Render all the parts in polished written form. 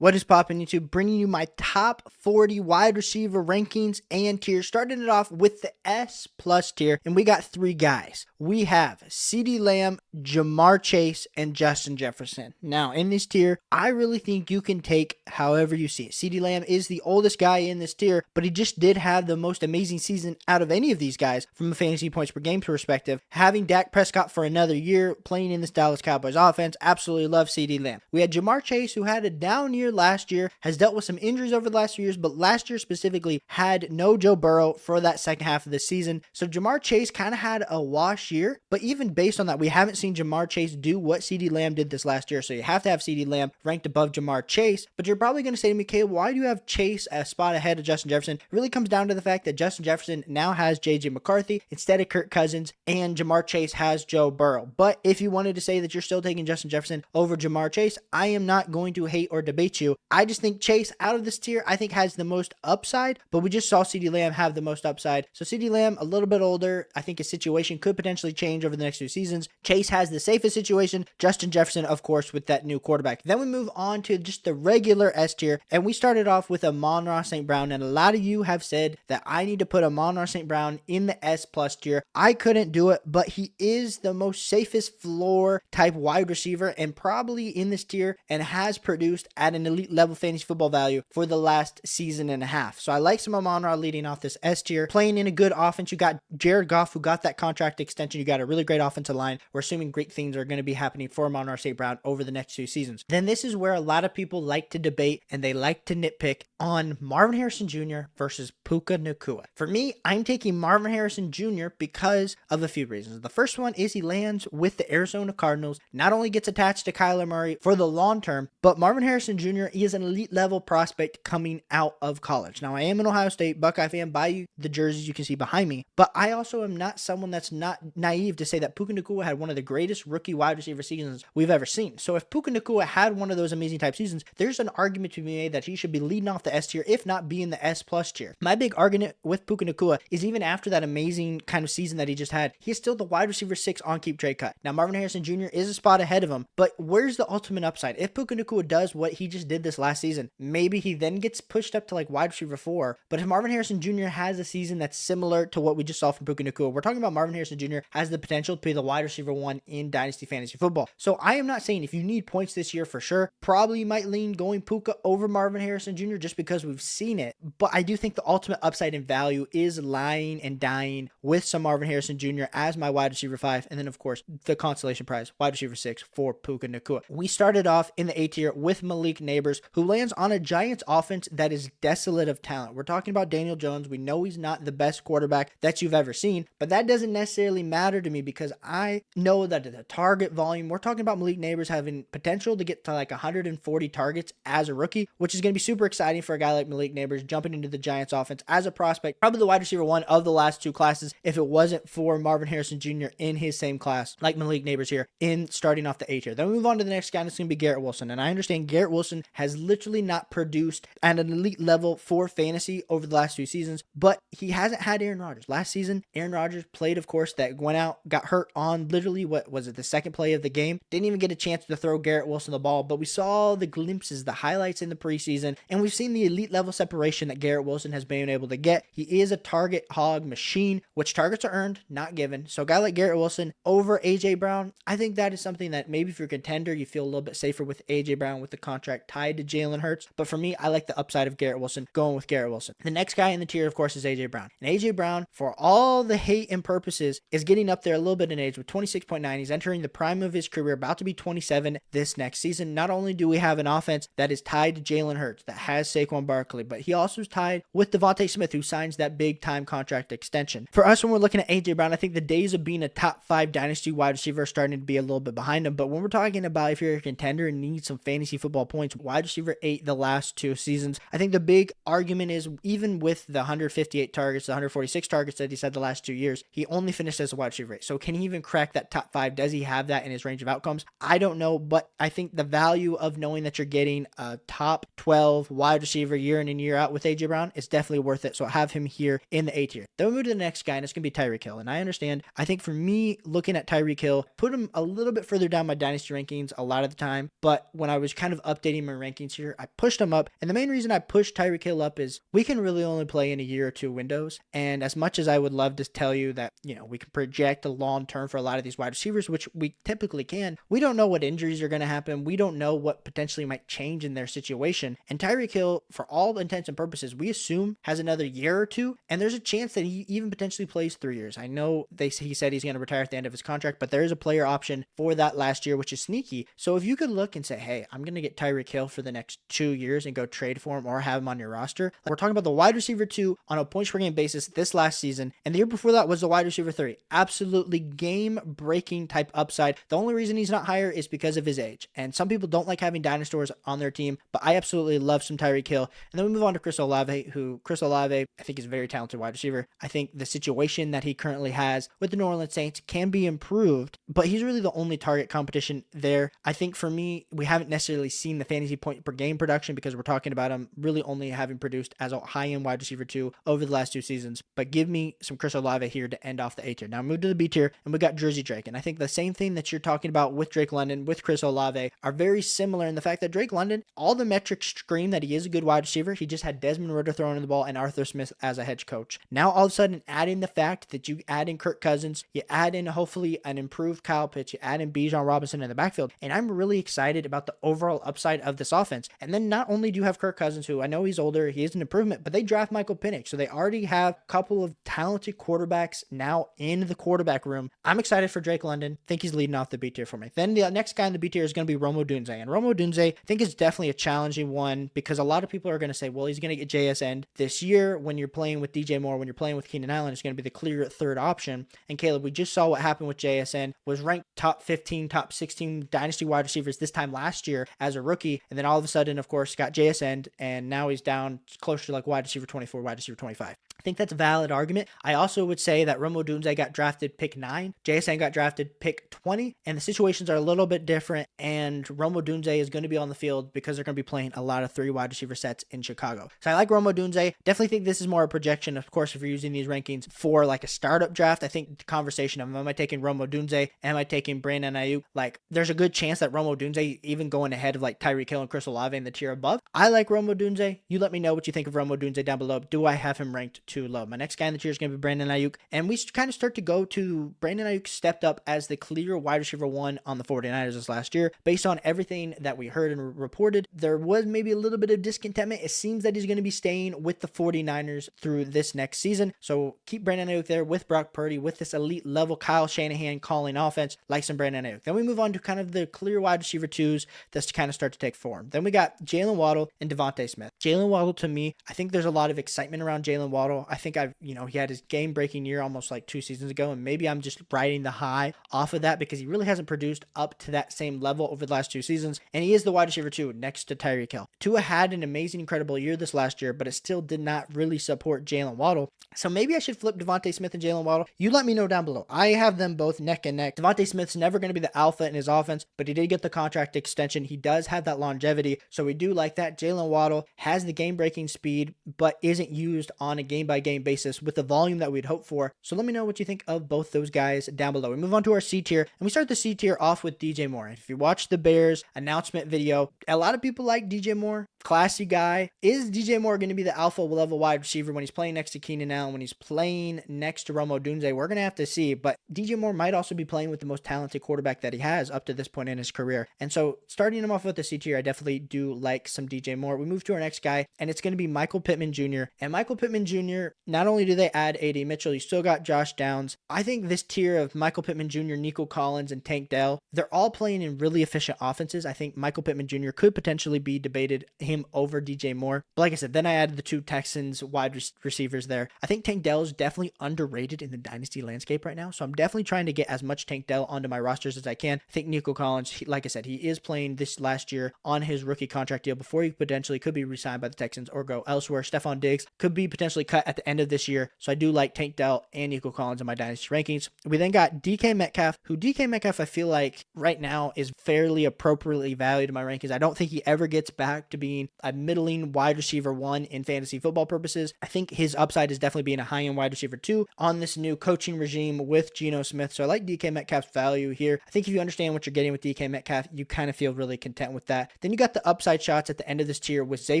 What is poppin' YouTube? Bringing you my top 40 wide receiver rankings and tiers. Starting it off with the S plus tier, and we got three guys. We have CeeDee Lamb, Jamar Chase, and Justin Jefferson. Now, in this tier, I really think you can take however you see it. CeeDee Lamb is the oldest guy in this tier, but he just did have the most amazing season out of any of these guys from a fantasy points per game perspective. Having Dak Prescott for another year playing in this Dallas Cowboys offense, absolutely love CeeDee Lamb. We had Jamar Chase, who had a down year last year, has dealt with some injuries over the last few years, but last year specifically had no Joe Burrow for that second half of the season. So Jamar Chase kind of had a wash year, but even based on that, we haven't seen Jamar Chase do what CeeDee Lamb did this last year. So you have to have CeeDee Lamb ranked above Jamar Chase, but you're probably going to say to me, Caleb, why do you have Chase a spot ahead of Justin Jefferson? It really comes down to the fact that Justin Jefferson now has JJ McCarthy instead of Kirk Cousins, and Jamar Chase has Joe Burrow. But if you wanted to say that you're still taking Justin Jefferson over Jamar Chase, I am not going to hate or debate you. I just think Chase out of this tier, I think has the most upside, but we just saw CeeDee Lamb have the most upside. So CeeDee Lamb, a little bit older. I think his situation could potentially change over the next few seasons. Chase has the safest situation. Justin Jefferson, of course, with that new quarterback. Then we move on to just the regular S tier, and we started off with Amon-Ra St. Brown, and a lot of you have said that I need to put Amon-Ra St. Brown in the S plus tier. I couldn't do it, but he is the most safest floor type wide receiver and probably in this tier, and has produced at an elite level fantasy football value for the last season and a half. So I like some Amon-Ra leading off this S tier. Playing in a good offense, you got Jared Goff, who got that contract extension. You got a really great offensive line. We're assuming great things are going to be happening for Amon-Ra St. Brown over the next 2 seasons. Then this is where a lot of people like to debate and they like to nitpick on Marvin Harrison Jr. versus Puka Nacua. For me, I'm taking Marvin Harrison Jr. because of a few reasons. The first one is he lands with the Arizona Cardinals, not only gets attached to Kyler Murray for the long term, but Marvin Harrison Jr. is an elite level prospect coming out of college. Now, I am an Ohio State Buckeye fan by the jerseys you can see behind me, but I also am not someone that's not naive to say that Puka Nacua had one of the greatest rookie wide receiver seasons we've ever seen. So if Puka Nacua had one of those amazing type seasons, there's an argument to be made that he should be leading off the S tier, if not be in the S plus tier. My big argument with Puka Nacua is even after that amazing kind of season that he just had, he's still the wide receiver 6 on keep trade cut. Now, Marvin Harrison Jr. is a spot ahead of him, but where's the ultimate upside? If Puka Nacua does what he just did this last season, maybe he then gets pushed up to like wide receiver 4. But if Marvin Harrison Jr. has a season that's similar to what we just saw from Puka Nacua, we're talking about Marvin Harrison Jr. has the potential to be the wide receiver 1 in Dynasty Fantasy Football. So I am not saying if you need points this year for sure, probably might lean going Puka over Marvin Harrison Jr. just because we've seen it. But I do think the ultimate upside in value is lying and dying with some Marvin Harrison Jr. as my wide receiver 5. And then, of course, the consolation prize, wide receiver 6 for Puka Nacua. We started off in the A tier with Malik Neighbors, who lands on a Giants offense that is desolate of talent. We're talking about Daniel Jones. We know he's not the best quarterback that you've ever seen, but that doesn't necessarily matter to me because I know that the target volume, we're talking about Malik Neighbors having potential to get to like 140 targets as a rookie, which is going to be super exciting for a guy like Malik Neighbors jumping into the Giants offense as a prospect, probably the wide receiver 1 of the last 2 classes if it wasn't for Marvin Harrison Jr. in his same class, like Malik Neighbors here in starting off the A tier. Then we move on to the next guy, and it's going to be Garrett Wilson. And I understand Garrett Wilson has literally not produced at an elite level for fantasy over the last 2 seasons, but he hasn't had Aaron Rodgers. Last season, Aaron Rodgers played, of course, that went out, got hurt on literally, what was it, the second play of the game. Didn't even get a chance to throw Garrett Wilson the ball, but we saw the glimpses, the highlights in the preseason, and we've seen the elite level separation that Garrett Wilson has been able to get. He is a target hog machine, which targets are earned, not given. So a guy like Garrett Wilson over AJ Brown, I think that is something that maybe if you're a contender, you feel a little bit safer with AJ Brown with the contract tied to Jalen Hurts. But for me, I like the upside of Garrett Wilson, going with Garrett Wilson. The next guy in the tier, of course, is AJ Brown. And AJ Brown, for all the hate and purposes, is getting up there a little bit in age with 26.9. He's entering the prime of his career, about to be 27 this next season. Not only do we have an offense that is tied to Jalen Hurts, that has Saquon Barkley, but he also is tied with Devontae Smith, who signs that big time contract extension. For us, when we're looking at AJ Brown, I think the days of being a top 5 dynasty wide receiver are starting to be a little bit behind him. But when we're talking about if you're a contender and need some fantasy football points, wide receiver 8 the last 2 seasons, I think the big argument is even with the 158 targets, the 146 targets that he's had the last 2 years, he only finished as a wide receiver 8. So can he even crack that top 5? Does he have that in his range of outcomes? I don't know, but I think the value of knowing that you're getting a top 12 wide receiver year in and year out with A.J. Brown, it's definitely worth it. So I have him here in the A tier. Then we move to the next guy, and it's going to be Tyreek Hill. And I understand, I think for me, looking at Tyreek Hill, put him a little bit further down my Dynasty rankings a lot of the time. But when I was kind of updating my rankings here, I pushed him up. And the main reason I pushed Tyreek Hill up is we can really only play in a year or two windows. And as much as I would love to tell you that, we can project a long term for a lot of these wide receivers, which we typically can, we don't know what injuries are going to happen. We don't know what potentially might change in their situation. And Tyreek Hill, for all intents and purposes, we assume has another year or two. And there's a chance that he even potentially plays 3 years. I know he said he's going to retire at the end of his contract, but there is a player option for that last year, which is sneaky. So if you could look and say, hey, I'm going to get Tyreek Hill for the next 2 years and go trade for him or have him on your roster. We're talking about the wide receiver 2 on a points per game basis this last season. And the year before that was the wide receiver 3. Absolutely game-breaking type upside. The only reason he's not higher is because of his age. And some people don't like having dinosaurs on their team, but I absolutely love some Tyreek Hill. And then we move on to Chris Olave, I think is a very talented wide receiver. I think the situation that he currently has with the New Orleans Saints can be improved, but he's really the only target competition there. I think for me, we haven't necessarily seen the fantasy point per game production because we're talking about him really only having produced as a high-end wide receiver 2 over the last 2 seasons. But give me some Chris Olave here to end off the A tier. Now move to the B tier, and we got Jersey Drake. And I think the same thing that you're talking about with Drake London, with Chris Olave, are very similar in the fact that Drake London, all the metrics scream that he is a good wide receiver. He just had Desmond Ridder throwing the ball and Arthur Smith as a head coach. Now all of a sudden, add in the fact that you add in Kirk Cousins, you add in hopefully an improved Kyle Pitts, you add in Bijan Robinson in the backfield, and I'm really excited about the overall upside of this offense. And then not only do you have Kirk Cousins, who I know he's older, he is an improvement, but they draft Michael Penix, so they already have a couple of talented quarterbacks now in the quarterback room. I'm excited for Drake London. I think he's leading off the B tier for me. Then the next guy in the B tier is going to be Rome Odunze, and Rome Odunze I think is definitely a challenging one because a lot of people are going to say, well, he's going to get JSN this year. When you're playing with DJ Moore, when you're playing with Keenan Allen, it's going to be the clear third option. And Caleb, we just saw what happened with JSN, was ranked top 15, top 16 dynasty wide receivers this time last year as a rookie. And then all of a sudden, of course, got JSN, and now he's down closer to like wide receiver 24, wide receiver 25. I think that's a valid argument. I also would say that Rome Odunze got drafted pick 9, JSN got drafted pick 20, and the situations are a little bit different, and Rome Odunze is going to be on the field because they're going to be playing a lot of 3 wide receiver sets in Chicago. So I like Rome Odunze. Definitely think this is more a projection. Of course, if you're using these rankings for like a startup draft, I think the conversation of am I taking Rome Odunze, am I taking Brandon Ayuk, like there's a good chance that Rome Odunze even going ahead of like Tyreek Hill and Chris Olave in the tier above. I like Rome Odunze. You let me know what you think of Rome Odunze down below. Do I have him ranked too low? My next guy in the tier is going to be Brandon Ayuk, and we kind of start to go to Brandon Ayuk stepped up as the clear wide receiver 1 on the 49ers this last year. Based on everything that we heard and reported, there was maybe a little bit of discontentment. It seems that he's going to be staying with the 49ers through this next season. So keep Brandon Ayuk there with Brock Purdy, with this elite level Kyle Shanahan calling offense, like some Brandon Ayuk. Then we move on to kind of the clear wide receiver 2s that's kind of start to take form. Then we got Jalen Waddle and Devontae Smith. Jalen Waddle, to me, I think there's a lot of excitement around Jalen Waddle. I think he had his game-breaking year almost like 2 seasons ago, and maybe I'm just riding the high off of that because he really hasn't produced up to that same level over the last 2 seasons, and he is the wide receiver 2 next to Tyreek Hill. Tua had an amazing, incredible year this last year, but it still did not really support Jalen Waddle. So maybe I should flip Devontae Smith and Jalen Waddle. You let me know down below. I have them both neck and neck. Devontae Smith's never going to be the alpha in his offense, but he did get the contract extension. He does have that longevity, so we do like that. Jalen Waddle has the game-breaking speed, but isn't used on a game-by-game basis with the volume that we'd hope for. So let me know what you think of both those guys down below. We move on to our C tier, and we start the C tier off with DJ Moore. If you watch the Bears announcement video, a lot of people like DJ Moore. Classy guy. Is DJ Moore going to be the alpha level wide receiver when he's playing next to Keenan Allen, when he's playing next to Rome Odunze? We're going to have to see, but DJ Moore might also be playing with the most talented quarterback that he has up to this point in his career. And so starting him off with the C tier, I definitely do like some DJ Moore. We move to our next guy, and it's going to be Michael Pittman Jr. And Michael Pittman Jr., not only do they add A.D. Mitchell, you still got Josh Downs. I think this tier of Michael Pittman Jr., Nico Collins, and Tank Dell, they're all playing in really efficient offenses. I think Michael Pittman Jr. could potentially be debated him over DJ Moore. But like I said, then I added the 2 Texans wide receivers there. I think Tank Dell is definitely underrated in the dynasty landscape right now. So I'm definitely trying to get as much Tank Dell onto my rosters as I can. I think Nico Collins, like I said, he is playing this last year on his rookie contract deal before he potentially could be re-signed by the Texans or go elsewhere. Stephon Diggs could be potentially cut at the end of this year. So I do like Tank Dell and Nico Collins in my Dynasty rankings. We then got DK Metcalf, who DK Metcalf I feel like right now is fairly appropriately valued in my rankings. I don't think he ever gets back to being a middling wide receiver 1 in fantasy football purposes. I think his upside is definitely being a high-end wide receiver 2 on this new coaching regime with Geno Smith. So I like DK Metcalf's value here. I think if you understand what you're getting with DK Metcalf, you kind of feel really content with that. Then you got the upside shots at the end of this tier with Zay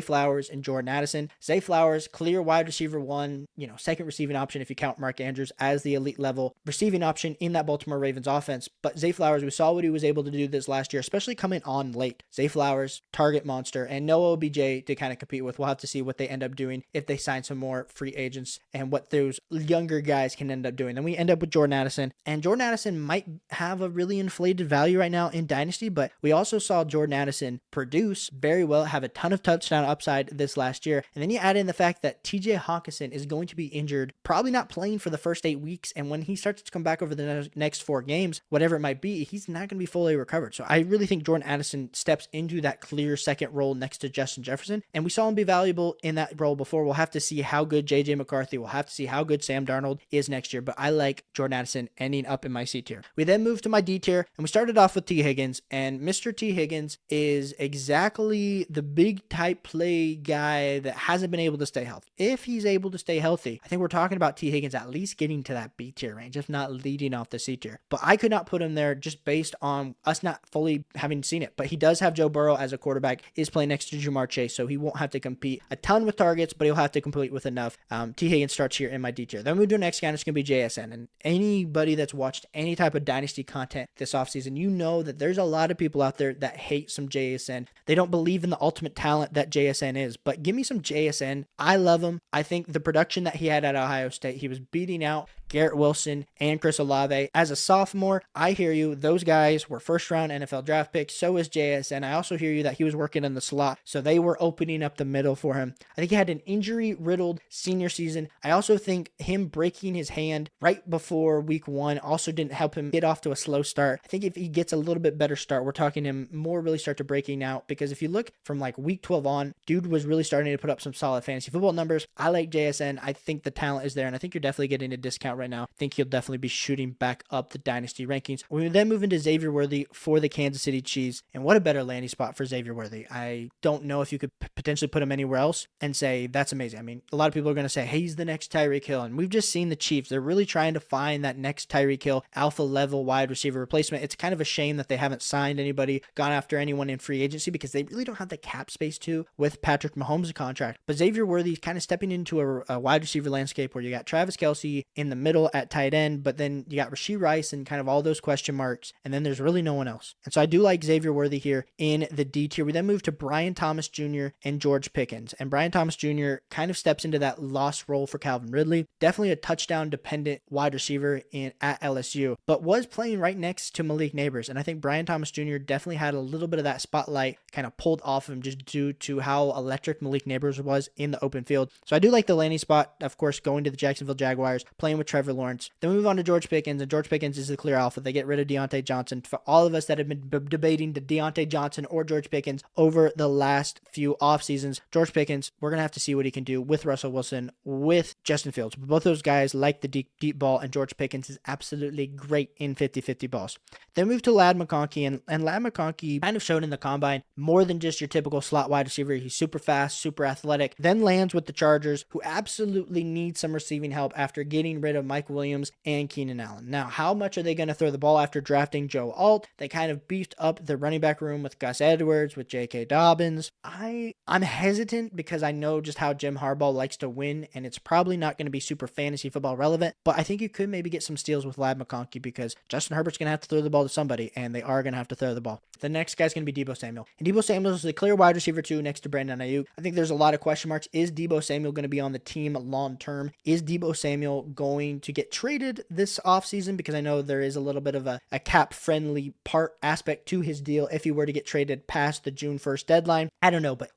Flowers and Jordan Addison. Zay Flowers, clear wide receiver 1, second receiving option if you count Mark Andrews as the elite level receiving option in that Baltimore Ravens offense. But Zay Flowers, we saw what he was able to do this last year, especially coming on late. Zay Flowers, target monster, and no OBJ to kind of compete with. We'll have to see what they end up doing if they sign some more free agents and what those younger guys can end up doing. Then we end up with Jordan Addison, and Jordan Addison might have a really inflated value right now in Dynasty, but we also saw Jordan Addison produce very well, have a ton of touchdown upside this last year. And then you add in the fact that TJ Hawkinson is going to be injured, probably not playing for the first 8 weeks, and when he starts to come back over the next 4 games, whatever it might be, he's not going to be fully recovered. So I really think Jordan Addison steps into that clear second role next to Justin Jefferson, and we saw him be valuable in that role before. We'll have to see how good JJ McCarthy, we'll have to see how good Sam Darnold is next year, but I like Jordan Addison ending up in my C tier. We then moved to my D tier, and we started off with T. Higgins, and Mr. T. Higgins is exactly the big type play guy that hasn't been able to stay healthy. If he's able to stay healthy, I think we're talking about T. Higgins at least getting to that B tier range, if not leading off the C tier. But I could not put him there just based on us not fully having seen it. But he does have Joe Burrow as a quarterback, is playing next to Jamar Chase, so he won't have to compete a ton with targets, but he'll have to complete with enough. T. Higgins starts here in my D tier. Then we do next guy, and it's going to be JSN. And anybody that's watched any type of Dynasty content this offseason, you know that there's a lot of people out there that hate some JSN. They don't believe in the ultimate talent that JSN is, but give me some JSN. I love him. I think the production that he had at Ohio State, he was beating out Garrett Wilson and Chris Olave. As a sophomore, I hear you. Those guys were first-round NFL draft picks. So is JSN. I also hear you that he was working in the slot, so they were opening up the middle for him. I think he had an injury-riddled senior season. I also think him breaking his hand right before week 1 also didn't help him get off to a slow start. I think if he gets a little bit better start, we're talking him more really start to breaking out, because if you look from like week 12 on, dude was really starting to put up some solid fantasy football numbers. I like JSN. I think the talent is there, and I think you're definitely getting a discount right now. I think he'll definitely be shooting back up the Dynasty rankings. We then move into Xavier Worthy for the Kansas City Chiefs, and what a better landing spot for Xavier Worthy. I don't know if you could potentially put him anywhere else and say that's amazing. I mean, a lot of people are going to say, hey, he's the next Tyreek Hill, and we've just seen the Chiefs. They're really trying to find that next Tyreek Hill alpha level wide receiver replacement. It's kind of a shame that they haven't signed anybody, gone after anyone in free agency, because they really don't have the cap space to with Patrick Mahomes' contract. But Xavier Worthy is kind of stepping into a wide receiver landscape where you got Travis Kelce in the middle at tight end, but then you got Rashee Rice and kind of all those question marks, and then there's really no one else. And so I do like Xavier Worthy here in the D tier. We then move to Brian Thomas Jr. and George Pickens, and Brian Thomas Jr. kind of steps into that lost role for Calvin Ridley. Definitely a touchdown dependent wide receiver at LSU, but was playing right next to Malik Neighbors, and I think Brian Thomas Jr. definitely had a little bit of that spotlight kind of pulled off him just due to how electric Malik Neighbors was in the open field. So I do like the landing spot, of course, going to the Jacksonville Jaguars, playing with Trevor Lawrence. Then we move on to George Pickens, and George Pickens is the clear alpha. They get rid of Deontay Johnson. For all of us that have been debating the Deontay Johnson or George Pickens over the last few off seasons, George Pickens, we're going to have to see what he can do with Russell Wilson, with Justin Fields. Both those guys like the deep ball, and George Pickens is absolutely great in 50-50 balls. Then move to Ladd McConkey, and Ladd McConkey kind of showed in the combine more than just your typical slot wide receiver. He's super fast, super athletic, then lands with the Chargers, who absolutely need some receiving help after getting rid of Mike Williams and Keenan Allen. Now, how much are they going to throw the ball after drafting Joe Alt? They kind of beefed up the running back room with Gus Edwards, with J.K. Dobbins. I'm hesitant because I know just how Jim Harbaugh likes to win, and it's probably not going to be super fantasy football relevant, but I think you could maybe get some steals with Ladd McConkey, because Justin Herbert's going to have to throw the ball to somebody, and they are going to have to throw the ball. The next guy's going to be Deebo Samuel, and Deebo Samuel is the clear wide receiver 2 next to Brandon Ayuk. I think there's a lot of question marks. Is Deebo Samuel going to be on the team long term? Is Deebo Samuel going to get traded this offseason? Because I know there is a little bit of a cap friendly part aspect to his deal if he were to get traded past the June 1st deadline. I don't know, but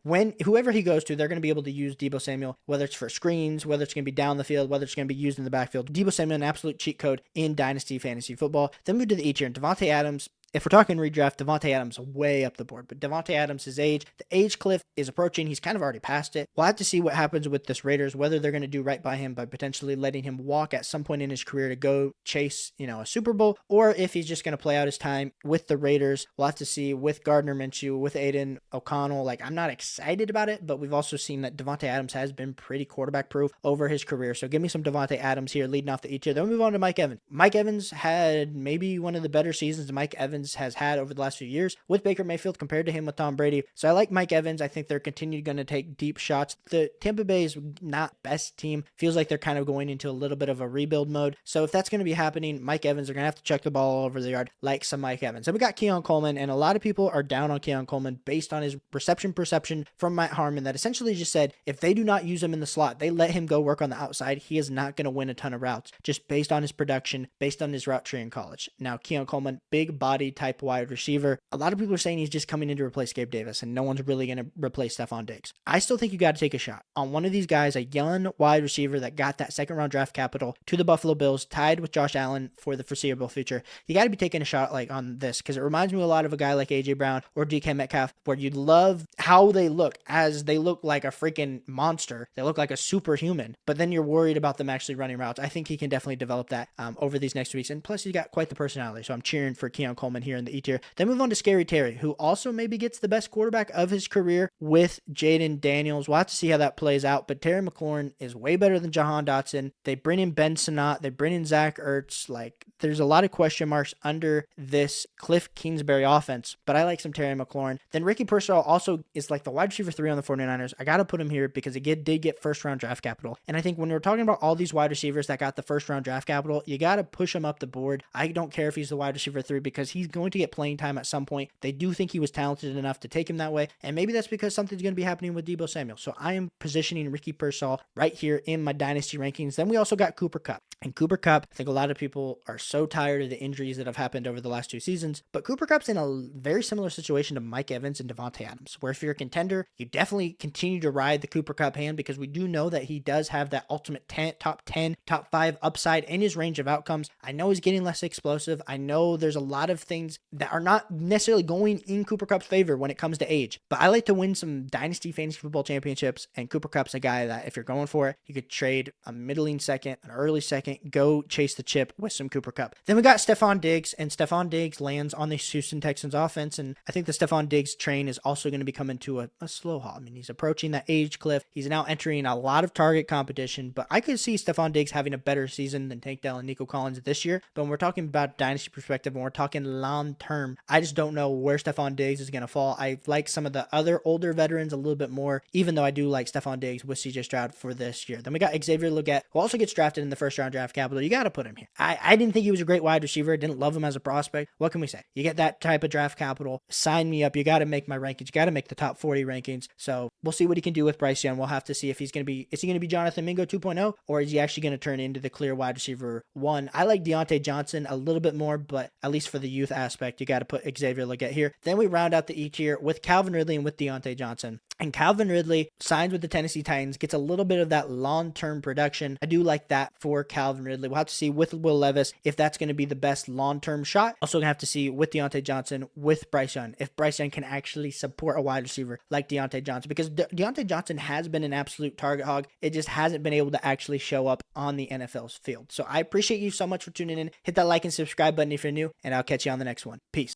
whoever he goes to, they're going to be able to use Deebo Samuel, whether it's for screens, whether it's going to be down the field, whether it's going to be used in the backfield. Deebo Samuel, an absolute cheat code in Dynasty fantasy football. Then move to the E tier, and Devontae Adams if we're talking redraft, Devontae Adams way up the board. But Devontae Adams, his age, the age cliff is approaching. He's kind of already past it. We'll have to see what happens with this Raiders, whether they're going to do right by him by potentially letting him walk at some point in his career to go chase, a Super Bowl, or if he's just going to play out his time with the Raiders. We'll have to see with Gardner Minshew, with Aiden O'Connell. Like, I'm not excited about it, but we've also seen that Devontae Adams has been pretty quarterback proof over his career. So give me some Devontae Adams here leading off the E tier. Then we move on to Mike Evans. Mike Evans had maybe one of the better seasons Mike Evans has had over the last few years with Baker Mayfield compared to him with Tom Brady. So I like Mike Evans. I think they're continuing going to take deep shots. The Tampa Bay is not best team. Feels like they're kind of going into a little bit of a rebuild mode. So if that's going to be happening, Mike Evans are going to have to chuck the ball all over the yard like some Mike Evans. And we got Keon Coleman, and a lot of people are down on Keon Coleman based on his reception perception from Matt Harmon that essentially just said if they do not use him in the slot, they let him go work on the outside, he is not going to win a ton of routes just based on his production, based on his route tree in college. Now, Keon Coleman, big body type wide receiver. A lot of people are saying he's just coming in to replace Gabe Davis, and no one's really going to replace Stephon Diggs. I still think you got to take a shot on one of these guys, a young wide receiver that got that second round draft capital to the Buffalo Bills, tied with Josh Allen for the foreseeable future. You got to be taking a shot like on this because it reminds me a lot of a guy like AJ Brown or DK Metcalf, where you love how they look as they look like a freaking monster. They look like a superhuman, but then you're worried about them actually running routes. I think he can definitely develop that over these next weeks, and plus he's got quite the personality. So I'm cheering for Keon Coleman here in the E tier. Then move on to Scary Terry, who also maybe gets the best quarterback of his career with Jaden Daniels. We'll have to see how that plays out, but Terry McLaurin is way better than Jahan Dotson. They bring in Ben Sinnott. They bring in Zach Ertz. Like, there's a lot of question marks under this Cliff Kingsbury offense, but I like some Terry McLaurin. Then Ricky Pearsall also is like the wide receiver 3 on the 49ers. I got to put him here because he did get first round draft capital. And I think when we're talking about all these wide receivers that got the first round draft capital, you got to push him up the board. I don't care if he's the wide receiver 3 because he's going to get playing time at some point. They do think he was talented enough to take him that way. And maybe that's because something's going to be happening with Deebo Samuel. So I am positioning Ricky Pearsall right here in my dynasty rankings. Then we also got Cooper Kupp. And Cooper Kupp, I think a lot of people are so tired of the injuries that have happened over the last 2 seasons, but Cooper Kupp's in a very similar situation to Mike Evans and Devontae Adams, where if you're a contender, you definitely continue to ride the Cooper Kupp hand because we do know that he does have that ultimate top 10, top 5 upside in his range of outcomes. I know he's getting less explosive. I know there's a lot of things that are not necessarily going in Cooper Kupp's favor when it comes to age, but I like to win some dynasty fantasy football championships, and Cooper Kupp's a guy that if you're going for it, you could trade a middling second, an early second, go chase the chip with some Cooper Kupp. Then we got Stephon Diggs, and Stephon Diggs lands on the Houston Texans offense, and I think the Stephon Diggs train is also going to be coming to a slow halt. I mean, he's approaching that age cliff. He's now entering a lot of target competition, but I could see Stephon Diggs having a better season than Tank Dell and Nico Collins this year. But when we're talking about dynasty perspective, when we're talking long term, I just don't know where Stephon Diggs is going to fall. I like some of the other older veterans a little bit more, even though I do like Stephon Diggs with CJ Stroud for this year. Then we got Xavier Legette, who also gets drafted in the first round draft capital. You got to put him here. I didn't think he was a great wide receiver. Didn't love him as a prospect. What can we say? You get that type of draft capital, sign me up. You got to make my rankings. You got to make the top 40 rankings. So we'll see what he can do with Bryce Young. We'll have to see if is he going to be Jonathan Mingo 2.0, or is he actually going to turn into the clear wide receiver 1? I like Deontay Johnson a little bit more, but at least for the youth aspect, you got to put Xavier Legette here. Then we round out the E tier with Calvin Ridley and with Deontay Johnson. And Calvin Ridley signs with the Tennessee Titans, gets a little bit of that long-term production. I do like that for Calvin Ridley. We'll have to see with Will Levis if that's going to be the best long-term shot. Also going to have to see with Deontay Johnson, with Bryce Young, if Bryce Young can actually support a wide receiver like Deontay Johnson, because Deontay Johnson has been an absolute target hog. It just hasn't been able to actually show up on the NFL's field. So I appreciate you so much for tuning in. Hit that like and subscribe button if you're new, and I'll catch you on the next one. Peace.